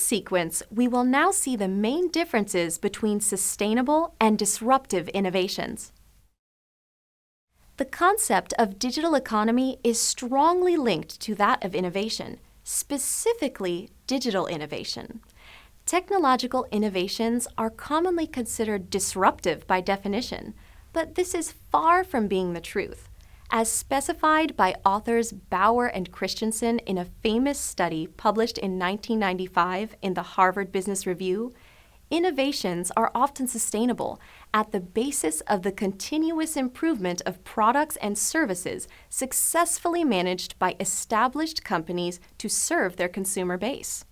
sequence, we will now see the main differences between sustainable and disruptive innovations. The concept of digital economy is strongly linked to that of innovation, specifically digital innovation. Technological innovations are commonly considered disruptive by definition, but this is far from being the truth. As specified by authors Bauer and Christensen in a famous study published in 1995 in the Harvard Business Review, innovations are often sustainable at the basis of the continuous improvement of products and services successfully managed by established companies to serve their consumer base.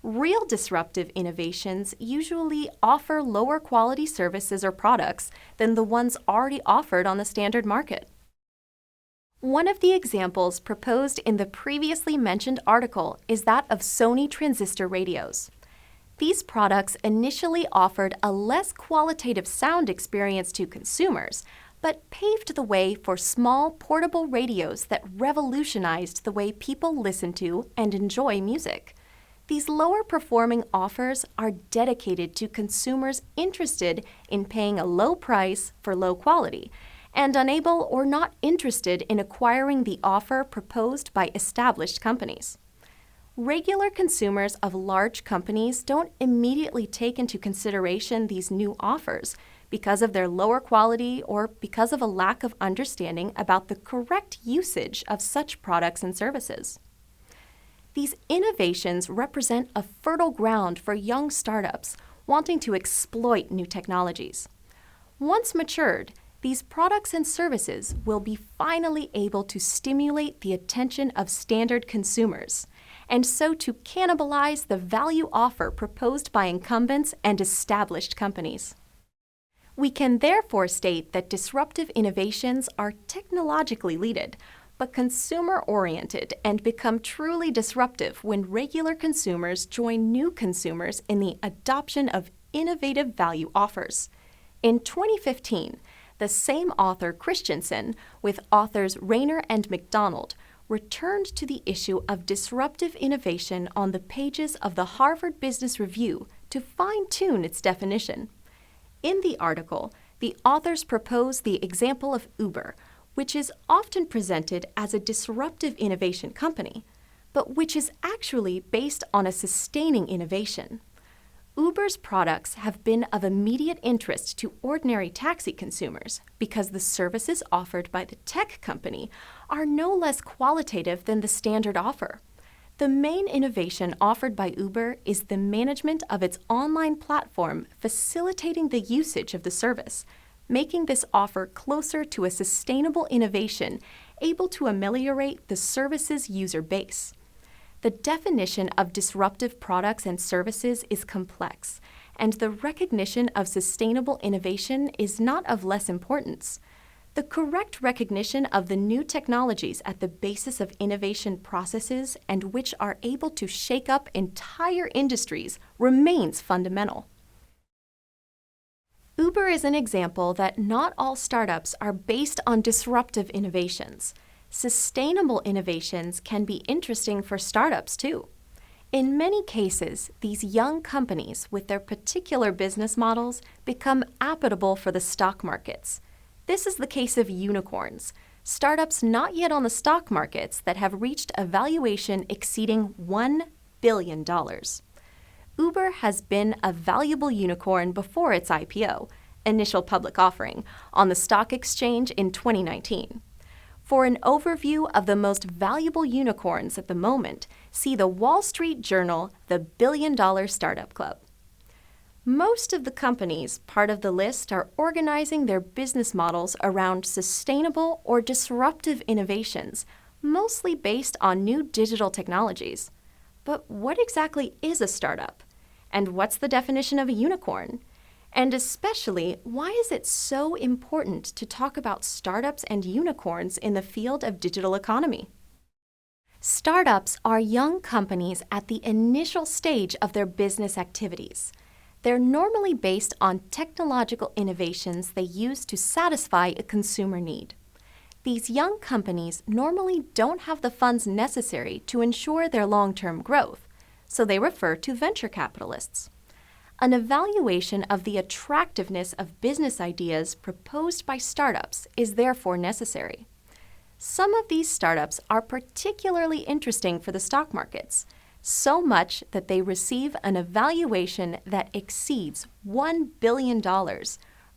Real disruptive innovations usually offer lower quality services or products than the ones already offered on the standard market. One of the examples proposed in the previously mentioned article is that of Sony transistor radios. These products initially offered a less qualitative sound experience to consumers, but paved the way for small portable radios that revolutionized the way people listen to and enjoy music. These lower-performing offers are dedicated to consumers interested in paying a low price for low quality, and unable or not interested in acquiring the offer proposed by established companies. Regular consumers of large companies don't immediately take into consideration these new offers because of their lower quality or because of a lack of understanding about the correct usage of such products and services. These innovations represent a fertile ground for young startups wanting to exploit new technologies. Once matured, these products and services will be finally able to stimulate the attention of standard consumers, and so to cannibalize the value offer proposed by incumbents and established companies. We can therefore state that disruptive innovations are technologically led, but consumer-oriented and become truly disruptive when regular consumers join new consumers in the adoption of innovative value offers. In 2015, the same author Christensen, with authors Rayner and McDonald, returned to the issue of disruptive innovation on the pages of the Harvard Business Review to fine-tune its definition. In the article, the authors propose the example of Uber, which is often presented as a disruptive innovation company, but which is actually based on a sustaining innovation. Uber's products have been of immediate interest to ordinary taxi consumers because the services offered by the tech company are no less qualitative than the standard offer. The main innovation offered by Uber is the management of its online platform facilitating the usage of the service, making this offer closer to a sustainable innovation able to ameliorate the service's user base. The definition of disruptive products and services is complex, and the recognition of sustainable innovation is not of less importance. The correct recognition of the new technologies at the basis of innovation processes and which are able to shake up entire industries remains fundamental. Uber is an example that not all startups are based on disruptive innovations. Sustainable innovations can be interesting for startups too. In many cases, these young companies with their particular business models become applicable for the stock markets. This is the case of unicorns, startups not yet on the stock markets that have reached a valuation exceeding $1 billion. Uber has been a valuable unicorn before its IPO, initial public offering, on the stock exchange in 2019. For an overview of the most valuable unicorns at the moment, see the Wall Street Journal The Billion Dollar Startup Club. Most of the companies part of the list are organizing their business models around sustainable or disruptive innovations, mostly based on new digital technologies. But what exactly is a startup? And what's the definition of a unicorn? And especially, why is it so important to talk about startups and unicorns in the field of digital economy? Startups are young companies at the initial stage of their business activities. They're normally based on technological innovations they use to satisfy a consumer need. These young companies normally don't have the funds necessary to ensure their long-term growth, so they refer to venture capitalists. An evaluation of the attractiveness of business ideas proposed by startups is therefore necessary. Some of these startups are particularly interesting for the stock markets, so much that they receive an evaluation that exceeds $1 billion,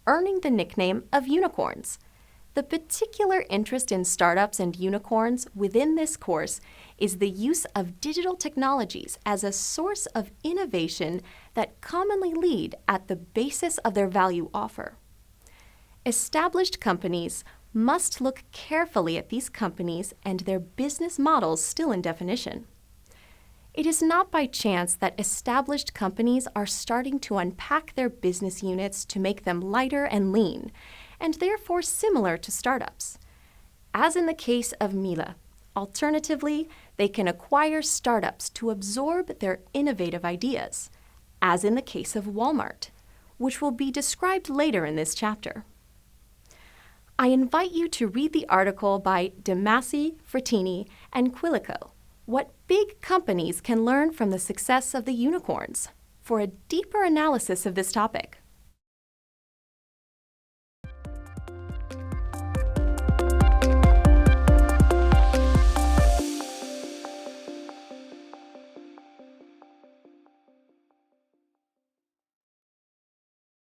earning the nickname of unicorns. The particular interest in startups and unicorns within this course is the use of digital technologies as a source of innovation that commonly lead at the basis of their value offer. Established companies must look carefully at these companies and their business models still in definition. It is not by chance that established companies are starting to unpack their business units to make them lighter and lean, and therefore similar to startups. As in the case of Miele, alternatively, they can acquire startups to absorb their innovative ideas, as in the case of Walmart, which will be described later in this chapter. I invite you to read the article by De Masi, Frattini, and Quilico, What Big Companies Can Learn from the Success of the Unicorns, for a deeper analysis of this topic.